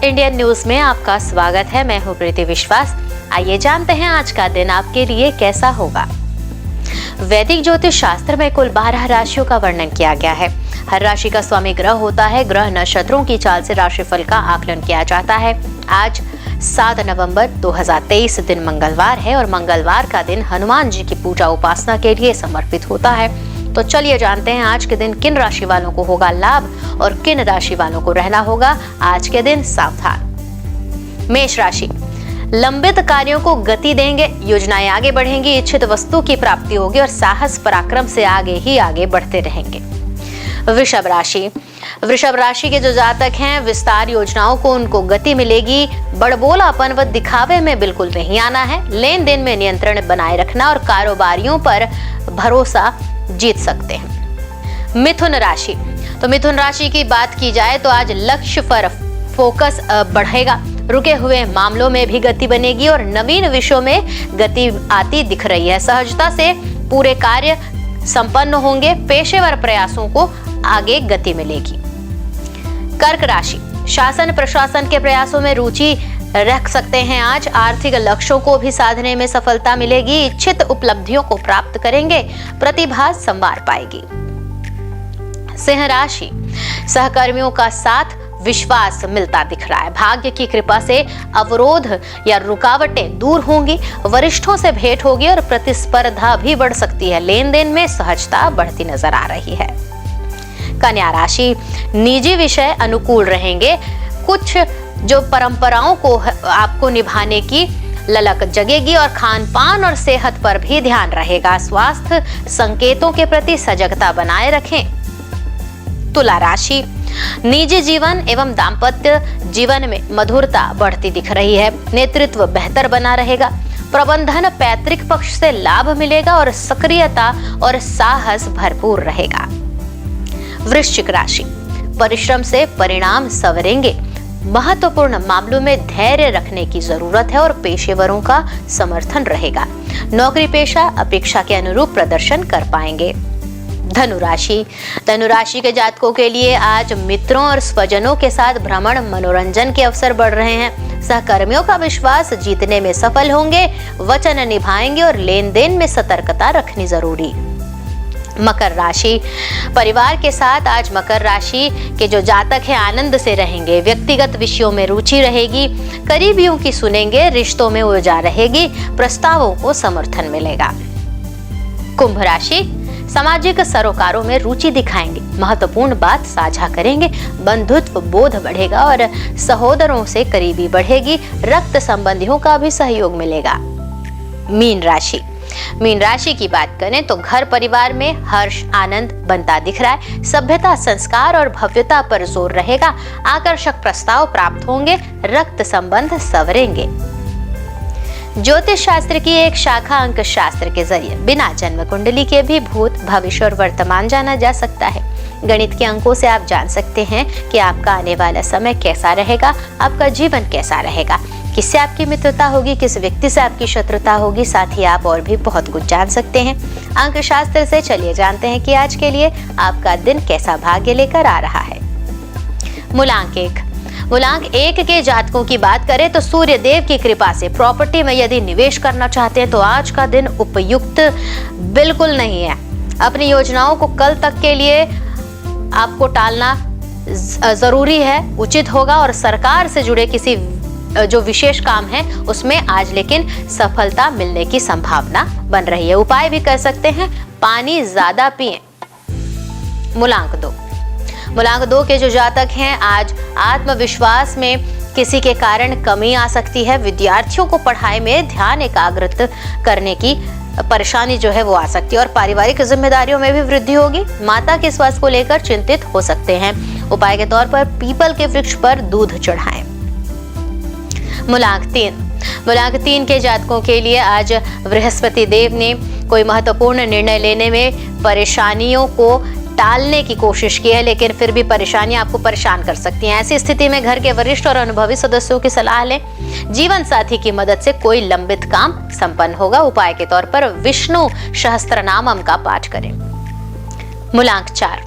Indian news में आपका स्वागत है। मैं हूँ प्रीति विश्वास। आइए जानते हैं आज का दिन आपके लिए कैसा होगा। वैदिक ज्योतिष शास्त्र में कुल 12 राशियों का वर्णन किया गया है। हर राशि का स्वामी ग्रह होता है। ग्रह नक्षत्रों की चाल से राशिफल का आकलन किया जाता है। आज 7 नवंबर 2023 दिन मंगलवार है और मंगलवार का दिन हनुमान जी की पूजा उपासना के लिए समर्पित होता है। तो चलिए जानते हैं आज के दिन किन राशि वालों को होगा लाभ और किन राशि वालों को रहना होगा आज के दिन सावधान। मेष राशि, लंबित कार्यों को गति देंगे, योजनाएं आगे बढ़ेंगी, इच्छित वस्तु की प्राप्ति होगी और साहस पराक्रम से आगे ही आगे बढ़ते रहेंगे। वृषभ राशि, वृषभ राशि के जो जातक हैं विस्तार योजनाओं को उनको गति मिलेगी। बड़बोलापन व दिखावे में बिल्कुल नहीं आना है। लेन देन में नियंत्रण बनाए रखना और कारोबारियों पर भरोसा जीत सकते हैं। मिथुन राशि, तो मिथुन राशि की बात की जाए तो आज लक्ष्य पर फोकस बढ़ेगा। रुके हुए मामलों में भी गति बनेगी और नवीन विषयों में गति आती दिख रही है। सहजता से पूरे कार्य संपन्न होंगे। पेशेवर प्रयासों को आगे गति मिलेगी। कर्क राशि, शासन प्रशासन के प्रयासों में रुचि रख सकते हैं। आज आर्थिक लक्ष्यों को भी साधने में सफलता मिलेगी। इच्छित उपलब्धियों को प्राप्त करेंगे। प्रतिभा संवार पाएगी। सिंह राशि, सहकर्मियों का साथ विश्वास मिलता दिख रहा है। भाग्य की कृपा से अवरोध या रुकावटें दूर होंगी। वरिष्ठों से भेंट होगी और प्रतिस्पर्धा भी बढ़ सकती है। लेन देन में सहजता बढ़ती नजर आ रही है। कन्या राशि, निजी विषय अनुकूल रहेंगे। कुछ जो परंपराओं को आपको निभाने की ललक जगेगी और खान पान और सेहत पर भी ध्यान रहेगा। स्वास्थ्य संकेतों के प्रति सजगता बनाए रखें। तुला राशि, निजी जीवन एवं दाम्पत्य जीवन में मधुरता बढ़ती दिख रही है। नेतृत्व बेहतर बना रहेगा। प्रबंधन पैतृक पक्ष से लाभ मिलेगा और सक्रियता और साहस भरपूर रहेगा। वृश्चिक राशि, परिश्रम से परिणाम संवरेंगे। महत्वपूर्ण मामलों में धैर्य रखने की जरूरत है और पेशेवरों का समर्थन रहेगा। नौकरी पेशा अपेक्षा के अनुरूप प्रदर्शन कर पाएंगे। धनुराशि, धनुराशि के जातकों के लिए आज मित्रों और स्वजनों के साथ भ्रमण मनोरंजन के अवसर बढ़ रहे हैं। सहकर्मियों का विश्वास जीतने में सफल होंगे। वचन निभाएंगे और लेन देन में सतर्कता रखनी जरूरी। मकर राशि, परिवार के साथ आज मकर राशि के जो जातक हैं आनंद से रहेंगे। व्यक्तिगत विषयों में रुचि रहेगी। करीबियों की सुनेंगे। रिश्तों में ऊर्जा रहेगी। प्रस्तावों को समर्थन मिलेगा। कुंभ राशि, सामाजिक सरोकारों में रुचि दिखाएंगे। महत्वपूर्ण बात साझा करेंगे। बंधुत्व बोध बढ़ेगा और सहोदरों से करीबी बढ़ेगी। रक्त संबंधियों का भी सहयोग मिलेगा। मीन राशि, मीन राशि की बात करें तो घर परिवार में हर्ष आनंद बनता दिख रहा है। सभ्यता संस्कार और भव्यता पर जोर रहेगा। आकर्षक प्रस्ताव प्राप्त होंगे। रक्त संबंध संवरेंगे। ज्योतिष शास्त्र की एक शाखा अंक शास्त्र के जरिए बिना जन्म कुंडली के भी भूत भविष्य और वर्तमान जाना जा सकता है। गणित के अंकों से आप जान सकते हैं कि आपका आने वाला समय कैसा रहेगा, आपका जीवन कैसा रहेगा, किससे आपकी मित्रता होगी, किस व्यक्ति से आपकी शत्रुता होगी। साथ ही आप और भी बहुत कुछ जान सकते हैं अंक शास्त्र से। चलिए जानते हैं कि आज के लिए आपका दिन कैसा भाग्य लेकर आ रहा है। मूलांक 1, मूलांक 1 के जातकों की बात करें तो सूर्य देव की कृपा से प्रॉपर्टी में यदि निवेश करना चाहते हैं तो आज का दिन उपयुक्त बिल्कुल नहीं है। अपनी योजनाओं को कल तक के लिए आपको टालना जरूरी है, उचित होगा। और सरकार से जुड़े किसी जो विशेष काम है उसमें आज लेकिन सफलता मिलने की संभावना बन रही है। उपाय भी कर सकते हैं, पानी ज्यादा पिएं। मूलांक 2, मूलांक 2 के जो जातक हैं आज आत्मविश्वास में किसी के कारण कमी आ सकती है। विद्यार्थियों को पढ़ाई में ध्यान एकाग्रित करने की परेशानी जो है वो आ सकती है और पारिवारिक जिम्मेदारियों में भी वृद्धि होगी। माता के स्वास्थ्य को लेकर चिंतित हो सकते हैं। उपाय के तौर पर पीपल के वृक्ष पर दूध चढ़ाएं। मूलांक 3, मूलांक 3 के जातकों के लिए आज बृहस्पति देव ने कोई महत्वपूर्ण निर्णय लेने में परेशानियों को टालने की कोशिश की है, लेकिन फिर भी परेशानियां आपको परेशान कर सकती हैं। ऐसी स्थिति में घर के वरिष्ठ और अनुभवी सदस्यों की सलाह लें। जीवन साथी की मदद से कोई लंबित काम संपन्न होगा। उपाय के तौर पर विष्णु सहस्त्रनामम का पाठ करें। मूलांक 4,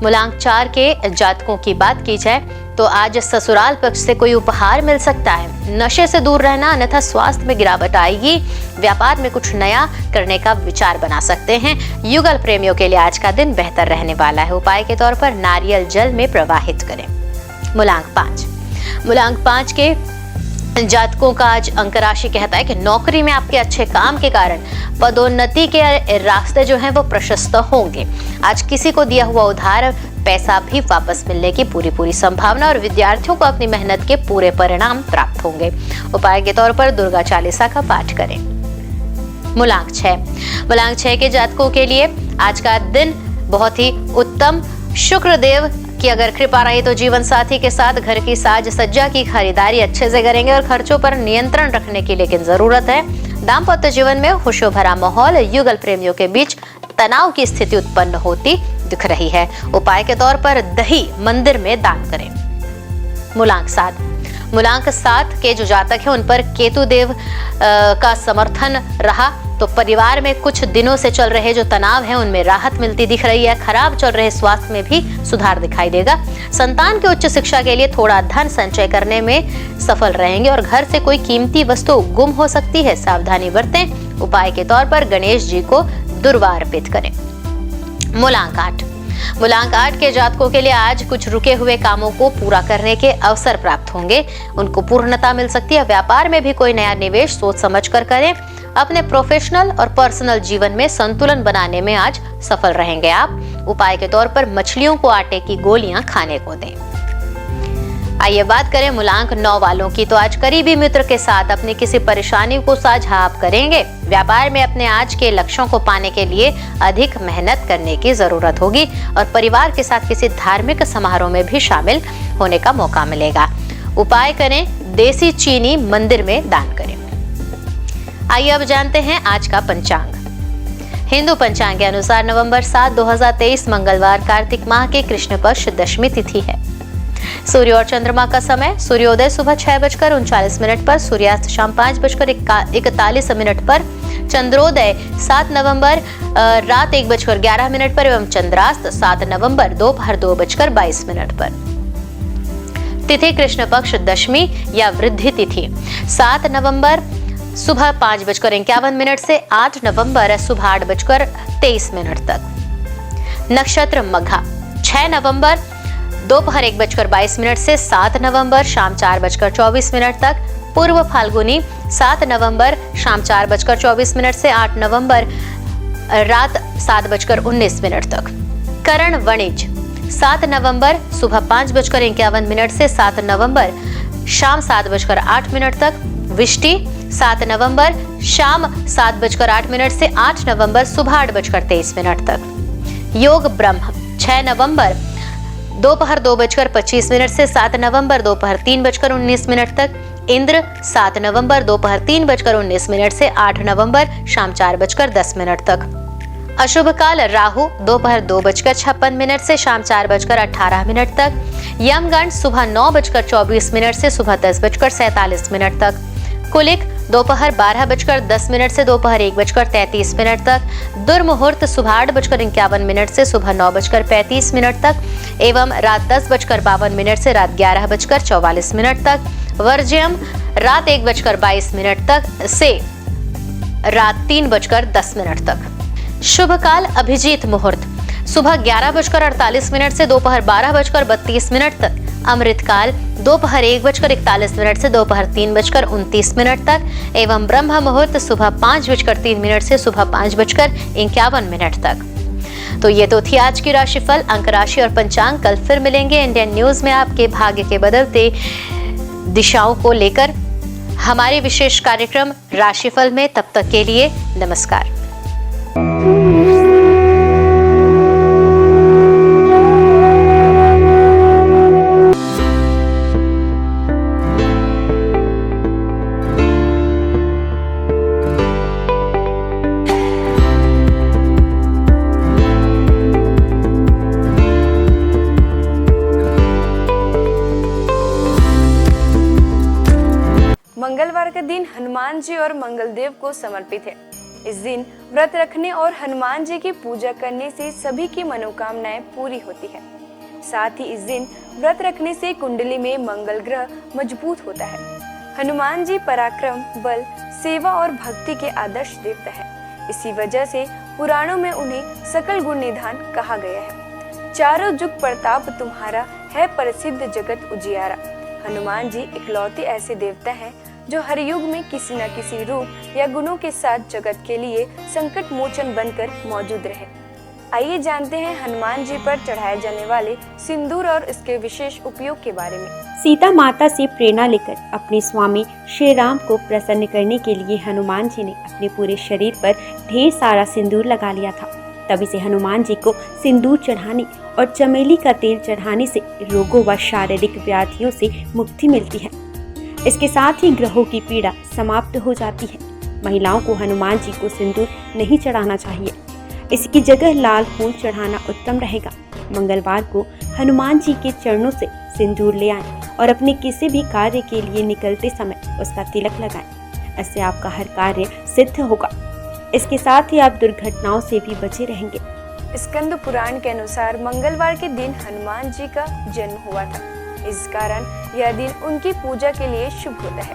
मूलांक 4 के जातकों की बात की जाए तो आज ससुराल पक्ष से कोई उपहार मिल सकता है। नशे से दूर रहना, अन्यथा स्वास्थ्य में गिरावट आएगी। व्यापार में कुछ नया करने का विचार बना सकते हैं। युगल प्रेमियों के लिए आज का दिन बेहतर रहने वाला है। उपाय के तौर पर नारियल जल में प्रवाहित करें। मूलांक 5 के जातकों का आज अंक राशि कहता है कि नौकरी में आपके अच्छे काम के कारण पदोन्नति के रास्ते जो हैं वो प्रशस्त होंगे। आज किसी को दिया हुआ उधार पैसा भी वापस मिलने की पूरी संभावना और विद्यार्थियों को अपनी मेहनत के पूरे परिणाम प्राप्त होंगे। उपाय के तौर पर दुर्गा चालीसा का पाठ करें। मूलांक 6 के जातकों के लिए आज का दिन बहुत ही उत्तम। शुक्रदेव की अगर कृपा रही तो जीवन साथी के साथ घर की साज सज्जा की खरीदारी अच्छे से करेंगे और खर्चों पर नियंत्रण रखने की लेकिन जरूरत है। दाम्पत्य जीवन में खुशियों भरा माहौल, युगल प्रेमियों के बीच तनाव की स्थिति उत्पन्न होती दिख रही है। उपाय के तौर पर दही मंदिर में दान करें। मूलांक 7 के जो जातक हैं उन पर केतु देव का समर्थन रहा तो परिवार में कुछ दिनों से चल रहे जो तनाव है उनमें राहत मिलती दिख रही है। खराब चल रहे स्वास्थ्य में भी सुधार दिखाई देगा। संतान के उच्च शिक्षा के लिए थोड़ा धन संचय करने में सफल रहेंगे और घर से कोई कीमती वस्तु गुम हो सकती है, सावधानी बरतें। उपाय के तौर पर गणेश जी को दुर्वा अर्पित करें। मूलांक 8 के जातकों के लिए आज कुछ रुके हुए कामों को पूरा करने के अवसर प्राप्त होंगे, उनको पूर्णता मिल सकती है। व्यापार में भी कोई नया निवेश सोच समझ कर करें। अपने प्रोफेशनल और पर्सनल जीवन में संतुलन बनाने में आज सफल रहेंगे आप। उपाय के तौर पर मछलियों को आटे की गोलियां खाने को दें। आइए बात करें मूलांक 9 वालों की। तो आज करीबी मित्र के साथ अपनी किसी परेशानी को साझा आप करेंगे। व्यापार में अपने आज के लक्ष्यों को पाने के लिए अधिक मेहनत करने की जरूरत होगी और परिवार के साथ किसी धार्मिक समारोह में भी शामिल होने का मौका मिलेगा। उपाय करें, देसी चीनी मंदिर में दान करें। आइए अब जानते हैं आज का पंचांग। हिंदू पंचांग के अनुसार नवंबर 7, 2023 मंगलवार कार्तिक माह के कृष्ण पक्ष दशमी तिथि है। सूर्य और चंद्रमा का समय, सूर्योदय सुबह 6:39 पर, सूर्यास्त शाम 5:41 पर, चंद्रोदय 7 नवंबर रात 1:11 पर एवं चंद्रास्त 7 नवंबर दोपहर 2:22 पर। तिथि कृष्ण पक्ष दशमी या वृद्धि तिथि 7 नवंबर सुबह 5:51 से 8 नवंबर सुबह 8:23 तक। नक्षत्र मघा 6 नवंबर दोपहर 1:22 से 7 नवंबर शाम 4:24 तक। पूर्व फाल्गुनी 7 नवंबर शाम 4:24 से 8 नवंबर रात 7:19 तक। करण वणिज 7 नवंबर सुबह 5:51 से 7 नवंबर शाम 7:08 तक। विष्टि 7 नवंबर शाम 7:08 से 8 नवंबर सुबह 8:23 तक। योग ब्रह्म 6 नवंबर दोपहर 2:25 से 7 नवंबर दोपहर 3:19 तक। इंद्र 7 नवंबर दोपहर 3:19 से 8 नवंबर शाम 4:10 तक। अशुभ काल राहु दोपहर 2:56 से शाम 4:18 तक। यमगंड सुबह 9:24 से सुबह 10:47 तक। कुलिक दोपहर 12:10 से दोपहर 1:33 तक। दुर्मुहूर्त सुबह 8:51 से सुबह 9:35 तक एवं रात 10:52 से रात 11:44 तक। वर्ज्यम रात 1:22 तक से रात 3:10 तक। शुभ काल अभिजीत मुहूर्त सुबह 11:48 से दोपहर 12:32 तक। अमृत काल दोपहर 1:41 से दोपहर 3:29 तक एवं ब्रह्म मुहूर्त सुबह 5:03 से सुबह 5:51 तक। तो ये तो थी आज की राशिफल, अंक राशि और पंचांग। कल फिर मिलेंगे इंडियन न्यूज में आपके भाग्य के बदलते दिशाओं को लेकर हमारे विशेष कार्यक्रम राशिफल में। तब तक के लिए नमस्कार। मंगलवार का दिन हनुमान जी और मंगलदेव को समर्पित है। इस दिन व्रत रखने और हनुमान जी की पूजा करने से सभी की मनोकामनाएं पूरी होती है। साथ ही इस दिन व्रत रखने से कुंडली में मंगल ग्रह मजबूत होता है। हनुमान जी पराक्रम, बल, सेवा और भक्ति के आदर्श देवता है। इसी वजह से पुराणों में उन्हें सकल गुण निधान कहा गया है। चारों जुग प्रताप तुम्हारा है, प्रसिद्ध जगत उजियारा। हनुमान जी इकलौते ऐसे देवता हैं जो हर युग में किसी न किसी रूप या गुणों के साथ जगत के लिए संकट मोचन बनकर मौजूद रहे। आइए जानते हैं हनुमान जी पर चढ़ाए जाने वाले सिंदूर और इसके विशेष उपयोग के बारे में। सीता माता से प्रेरणा लेकर अपने स्वामी श्री राम को प्रसन्न करने के लिए हनुमान जी ने अपने पूरे शरीर पर ढेर सारा सिंदूर लगा लिया था। तभी से हनुमान जी को सिंदूर चढ़ाने और चमेली का तेल चढ़ाने से रोगों व शारीरिक व्याधियों से मुक्ति मिलती है। इसके साथ ही ग्रहों की पीड़ा समाप्त हो जाती है। महिलाओं को हनुमान जी को सिंदूर नहीं चढ़ाना चाहिए, इसकी जगह लाल फूल चढ़ाना उत्तम रहेगा। मंगलवार को हनुमान जी के चरणों से सिंदूर ले आएं और अपने किसी भी कार्य के लिए निकलते समय उसका तिलक लगाएं। इससे आपका हर कार्य सिद्ध होगा। इसके साथ ही आप दुर्घटनाओं से भी बचे रहेंगे। स्कंद पुराण के अनुसार मंगलवार के दिन हनुमान जी का जन्म हुआ था। इस कारण यह दिन उनकी पूजा के लिए शुभ होता है।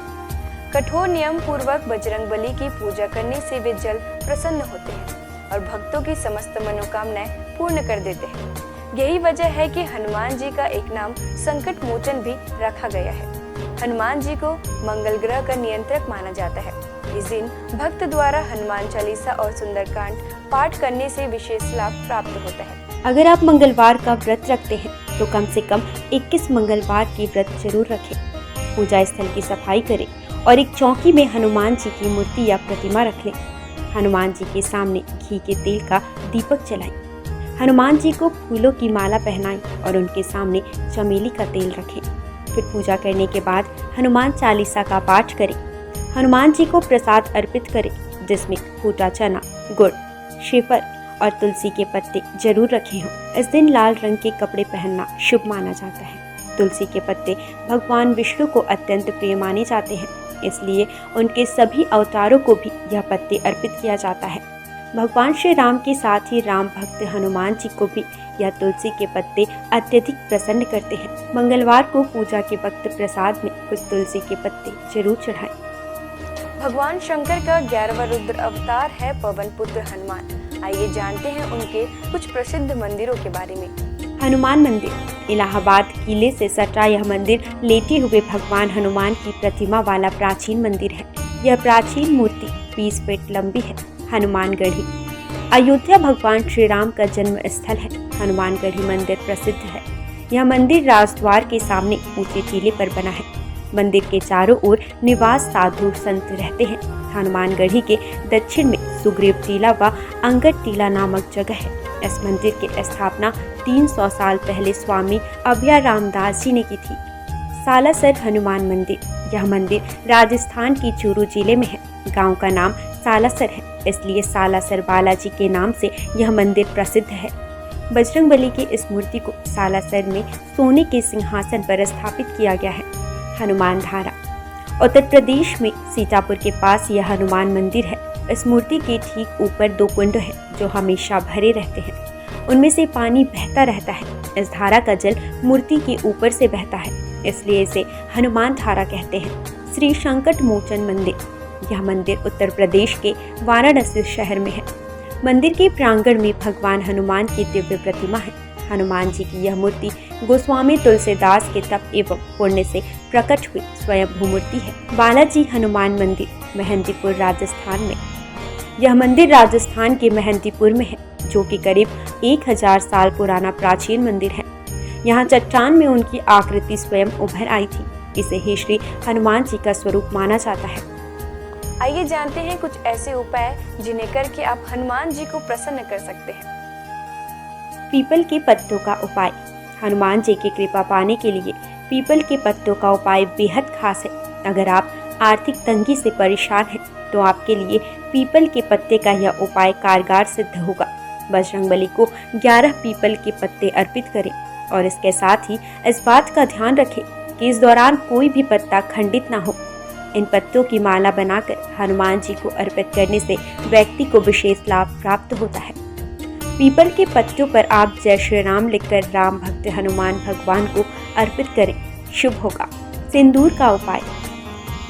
कठोर नियम पूर्वक बजरंगबली की पूजा करने से वे जल्द प्रसन्न होते हैं और भक्तों की समस्त मनोकामनाएं पूर्ण कर देते हैं। यही वजह है कि हनुमान जी का एक नाम संकट मोचन भी रखा गया है। हनुमान जी को मंगल ग्रह का नियंत्रक माना जाता है। इस दिन भक्त द्वारा हनुमान चालीसा और सुंदरकांड पाठ करने से विशेष लाभ प्राप्त होता है। अगर आप मंगलवार का व्रत रखते हैं तो कम से कम 21 मंगलवार की व्रत जरूर रखें। पूजा स्थल की सफाई करें और एक चौकी में हनुमान जी की मूर्ति या प्रतिमा रख लें। हनुमान जी के सामने घी के तेल का दीपक जलाएं। हनुमान जी को फूलों की माला पहनाएं और उनके सामने चमेली का तेल रखें। फिर पूजा करने के बाद हनुमान चालीसा का पाठ करें। हनुमान जी को प्रसाद अर्पित करें, जिसमें फूटा चना, गुड़, श्रीफल और तुलसी के पत्ते जरूर रखे हों। इस दिन लाल रंग के कपड़े पहनना शुभ माना जाता है। तुलसी के पत्ते भगवान विष्णु को अत्यंत प्रिय माने जाते हैं, इसलिए उनके सभी अवतारों को भी यह पत्ते अर्पित किया जाता है। भगवान श्री राम के साथ ही राम भक्त हनुमान जी को भी यह तुलसी के पत्ते अत्यधिक प्रसन्न करते हैं। मंगलवार को पूजा के वक्त प्रसाद में कुछ तुलसी के पत्ते जरूर चढ़ाएं। भगवान शंकर का 11वां रुद्र अवतार है पवन पुत्र हनुमान। आइए जानते हैं उनके कुछ प्रसिद्ध मंदिरों के बारे में। हनुमान मंदिर इलाहाबाद किले से सटा यह मंदिर लेटे हुए भगवान हनुमान की प्रतिमा वाला प्राचीन मंदिर है। यह प्राचीन मूर्ति 20 फीट लंबी है। हनुमानगढ़ी अयोध्या भगवान श्री राम का जन्म स्थल है। हनुमानगढ़ी मंदिर प्रसिद्ध है। यह मंदिर राजद्वार के सामने ऊंचे टीले पर बना है। मंदिर के चारों ओर निवास साधु संत रहते हैं। हनुमानगढ़ी के दक्षिण में सुग्रीव टीला व अंगद टीला नामक जगह है। इस मंदिर की स्थापना 300 साल पहले स्वामी अभय रामदास जी ने की थी। सालासर हनुमान मंदिर यह मंदिर राजस्थान की चूरू जिले में है। गांव का नाम सालासर है, इसलिए सालासर बालाजी के नाम से यह मंदिर प्रसिद्ध है। बजरंगबली की इस मूर्ति को सालासर में सोने के सिंहासन पर स्थापित किया गया है। हनुमान धारा उत्तर प्रदेश में सीतापुर के पास यह हनुमान मंदिर है। इस मूर्ति के ठीक ऊपर 2 कुंड हैं जो हमेशा भरे रहते हैं। उनमें से पानी बहता रहता है। इस धारा का जल मूर्ति के ऊपर से बहता है, इसलिए इसे हनुमान धारा कहते हैं। श्री संकट मोचन मंदिर यह मंदिर उत्तर प्रदेश के वाराणसी शहर में है। मंदिर के प्रांगण में भगवान हनुमान की दिव्य प्रतिमा है। हनुमान जी की यह मूर्ति गोस्वामी तुलसीदास के तप एवं पुण्य से प्रकट हुई स्वयं मूर्ति है। बालाजी हनुमान मंदिर मेहंदीपुर राजस्थान में यह मंदिर राजस्थान के मेहंदीपुर में है, जो कि करीब 1000 साल पुराना प्राचीन मंदिर है। यहाँ चट्टान में उनकी आकृति स्वयं उभर आई थी। इसे ही श्री हनुमान जी का स्वरूप माना जाता है। आइए जानते हैं कुछ ऐसे उपाय जिन्हें करके आप हनुमान जी को प्रसन्न कर सकते हैं। पीपल के पत्तों का उपाय। हनुमान जी की कृपा पाने के लिए पीपल के पत्तों का उपाय बेहद खास है। अगर आप आर्थिक तंगी से परेशान हैं तो आपके लिए पीपल के पत्ते का यह उपाय कारगर सिद्ध होगा। बजरंगबली को 11 पीपल के पत्ते अर्पित करें और इसके साथ ही इस बात का ध्यान रखें कि इस दौरान कोई भी पत्ता खंडित ना हो। इन पत्तों की माला बनाकर हनुमान जी को अर्पित करने से व्यक्ति को विशेष लाभ प्राप्त होता है। पीपल के पत्तों पर आप जय श्री राम लिखकर राम भक्त हनुमान भगवान को अर्पित करें, शुभ होगा। सिंदूर का उपाय।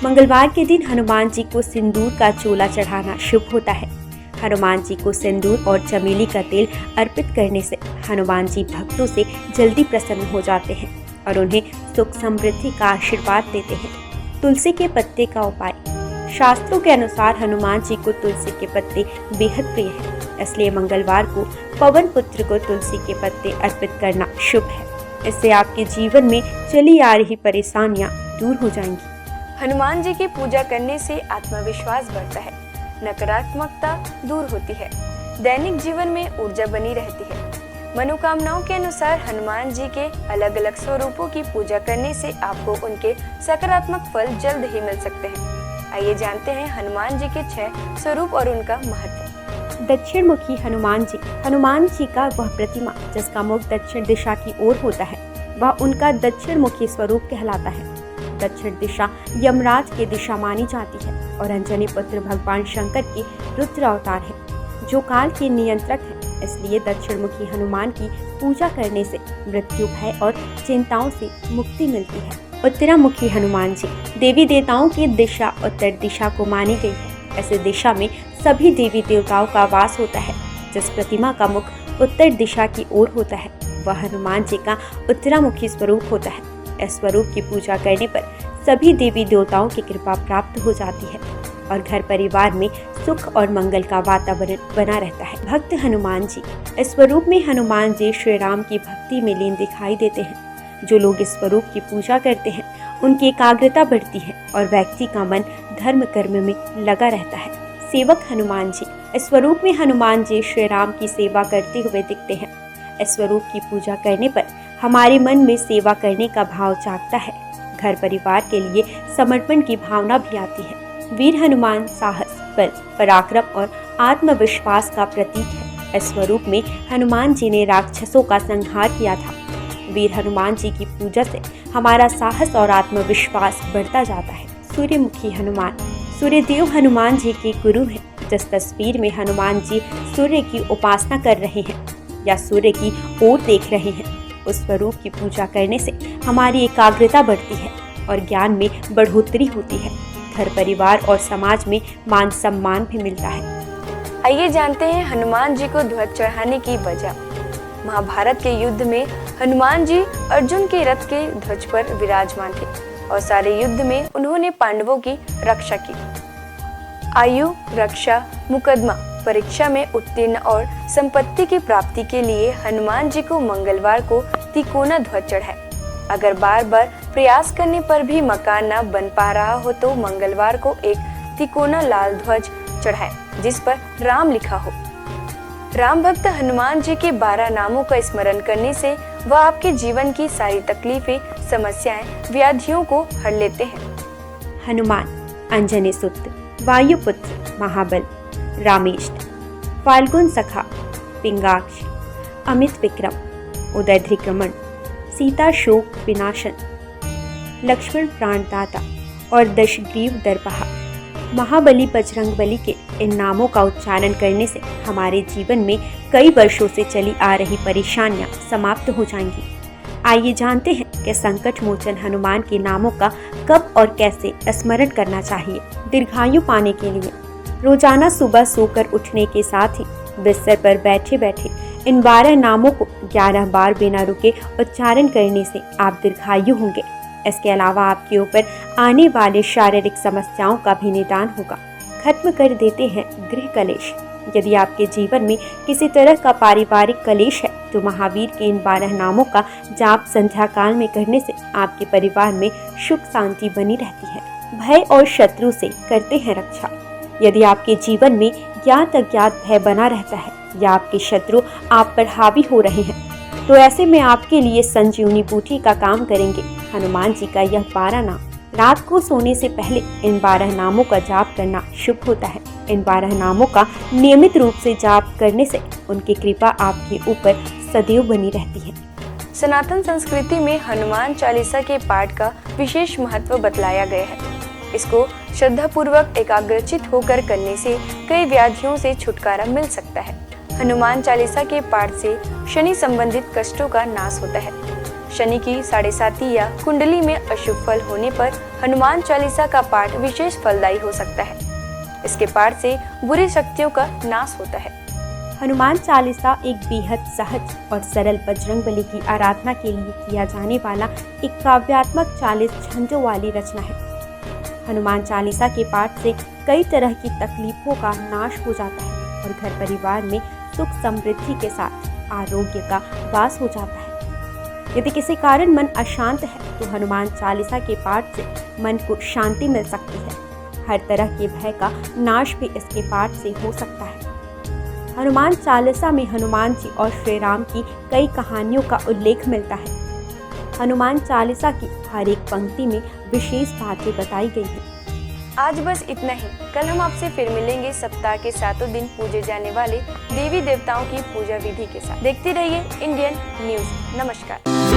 मंगलवार के दिन हनुमान जी को सिंदूर का चोला चढ़ाना शुभ होता है। हनुमान जी को सिंदूर और चमेली का तेल अर्पित करने से हनुमान जी भक्तों से जल्दी प्रसन्न हो जाते हैं और उन्हें सुख समृद्धि का आशीर्वाद देते हैं। तुलसी के पत्ते का उपाय। शास्त्रों के अनुसार हनुमान जी को तुलसी के पत्ते बेहद प्रिय हैं, इसलिए मंगलवार को पवन पुत्र को तुलसी के पत्ते अर्पित करना शुभ है। इससे आपके जीवन में चली आ रही परेशानियां दूर हो जाएंगी। हनुमान जी की पूजा करने से आत्मविश्वास बढ़ता है, नकारात्मकता दूर होती है, दैनिक जीवन में ऊर्जा बनी रहती है। मनोकामनाओं के अनुसार हनुमान जी के अलग अलग स्वरूपों की पूजा करने से आपको उनके सकारात्मक फल जल्द ही मिल सकते हैं। आइए जानते हैं हनुमान जी के 6 स्वरूप और उनका महत्व। दक्षिण मुखी हनुमान जी। हनुमान जी का वह प्रतिमा जिसका मुख दक्षिण दिशा की ओर होता है, वह उनका दक्षिण मुखी स्वरूप कहलाता है। दक्षिण दिशा यमराज की दिशा मानी जाती है और अंजनी पुत्र भगवान शंकर के रुद्र अवतार है, जो काल के नियंत्रक है। इसलिए दक्षिण मुखी हनुमान की पूजा करने से मृत्यु भय और चिंताओं से मुक्ति मिलती है। उत्तरामुखी हनुमान जी। देवी देवताओं की दिशा उत्तर दिशा को मानी गई है। ऐसे दिशा में सभी देवी देवताओं का वास होता है। जिस प्रतिमा का मुख उत्तर दिशा की ओर होता है, वह हनुमान जी का उत्तरामुखी स्वरूप होता है। इस स्वरूप की पूजा करने पर सभी देवी देवताओं की कृपा प्राप्त हो जाती है और घर परिवार में सुख और मंगल का वातावरण बना रहता है। भक्त हनुमान जी। इस स्वरूप में हनुमान जी श्री राम की भक्ति में लीन दिखाई देते हैं। जो लोग इस स्वरूप की पूजा करते हैं, उनकी एकाग्रता बढ़ती है और व्यक्ति का मन धर्म कर्म में लगा रहता है। सेवक हनुमान जी। इस स्वरूप में हनुमान जी श्री राम की सेवा करते हुए दिखते हैं। इस स्वरूप की पूजा करने पर हमारे मन में सेवा करने का भाव जागता है। घर परिवार के लिए समर्पण की भावना भी आती है। वीर हनुमान साहस, बल, पराक्रम और आत्मविश्वास का प्रतीक है। इस स्वरूप में हनुमान जी ने राक्षसों का संहार किया था। वीर हनुमान जी की पूजा से हमारा साहस और आत्मविश्वास बढ़ता जाता है। सूर्यमुखी हनुमान। सूर्यदेव हनुमान जी के गुरु हैं। जिस तस्वीर में हनुमान जी सूर्य की उपासना कर रहे हैं या सूर्य की ओर देख रहे हैं, उस स्वरूप की पूजा करने से हमारी एकाग्रता बढ़ती है और ज्ञान में बढ़ोतरी होती है। घर परिवार और समाज में मान सम्मान भी मिलता है। आइए जानते हैं हनुमान जी को ध्वज चढ़ाने की वजह। महाभारत के युद्ध में हनुमान जी अर्जुन के रथ के ध्वज पर विराजमान थे और सारे युद्ध में उन्होंने पांडवों की रक्षा की। आयु, रक्षा, मुकदमा, परीक्षा में उत्तीर्ण और संपत्ति की प्राप्ति के लिए हनुमान जी को मंगलवार को तिकोना ध्वज चढ़ाए। अगर बार बार प्रयास करने पर भी मकान न बन पा रहा हो तो मंगलवार को एक तिकोना लाल ध्वज चढ़ाए जिस पर राम लिखा हो। राम भक्त हनुमान जी के 12 नामों का स्मरण करने से वह आपके जीवन की सारी तकलीफें, समस्याएं, व्याधियों को हर लेते हैं। हनुमान। अंजनी सुत, वायुपुत्र, महाबल, रामेष्ट, फाल्गुन सखा, पिंगाक्ष, अमित विक्रम, उदयध्रिक्रमण, सीता शोक विनाशन, लक्ष्मण प्राणदाता और दशग्रीव दर्पहा। महाबली बजरंगबली के इन नामों का उच्चारण करने से हमारे जीवन में कई वर्षों से चली आ रही परेशानियां समाप्त हो जाएंगी। आइए जानते हैं कि संकट मोचन हनुमान के नामों का कब और कैसे स्मरण करना चाहिए। दीर्घायु पाने के लिए रोजाना सुबह सोकर उठने के साथ ही बिस्तर पर बैठे बैठे इन 12 नामों को 11 बार बिना रुके उच्चारण करने से आप दीर्घायु होंगे। इसके अलावा आपके ऊपर आने वाले शारीरिक समस्याओं का भी निदान होगा। खत्म कर देते हैं गृह कलेश। यदि आपके जीवन में किसी तरह का पारिवारिक कलेश है तो महावीर के इन 12 नामों का जाप संध्या काल में करने से आपके परिवार में सुख शांति बनी रहती है। भय और शत्रु से करते हैं रक्षा। यदि आपके जीवन में ज्ञात अज्ञात भय बना रहता है या आपके शत्रु आप पर हावी हो रहे हैं तो ऐसे में आपके लिए संजीवनी बूटी का काम करेंगे हनुमान जी का यह 12 नाम। रात को सोने से पहले इन 12 नामों का जाप करना शुभ होता है। इन 12 नामों का नियमित रूप से जाप करने से उनकी कृपा आपके ऊपर सदैव बनी रहती है। सनातन संस्कृति में हनुमान चालीसा के पाठ का विशेष महत्व बतलाया गया है। इसको श्रद्धा पूर्वक एकाग्रचित होकर करने से कई व्याधियों से छुटकारा मिल सकता है। हनुमान चालीसा के पाठ से शनि संबंधित कष्टों का नाश होता है। शनि की 7.5 या कुंडली में अशुभ फल होने पर हनुमान चालीसा का पाठ विशेष फलदायी हो सकता है। इसके पाठ से बुरी शक्तियों का नाश होता है। हनुमान चालीसा एक बेहद सहज और सरल बजरंगबली की आराधना के लिए किया जाने वाला एक काव्यात्मक 40 छंदों वाली रचना है। हनुमान चालीसा के पाठ से कई तरह की तकलीफों का नाश हो जाता है और घर परिवार में सुख समृद्धि के साथ आरोग्य का वास हो जाता है। यदि किसी कारण मन अशांत है तो हनुमान चालीसा के पाठ से मन को शांति मिल सकती है। हर तरह के भय का नाश भी इसके पाठ से हो सकता है। हनुमान चालीसा में हनुमान जी और श्री राम की कई कहानियों का उल्लेख मिलता है। हनुमान चालीसा की हर एक पंक्ति में विशेष बातें बताई गई हैं। आज बस इतना ही। कल हम आपसे फिर मिलेंगे सप्ताह के 7 दिन पूजे जाने वाले देवी देवताओं की पूजा विधि के साथ। देखते रहिए इंडियन न्यूज़। नमस्कार।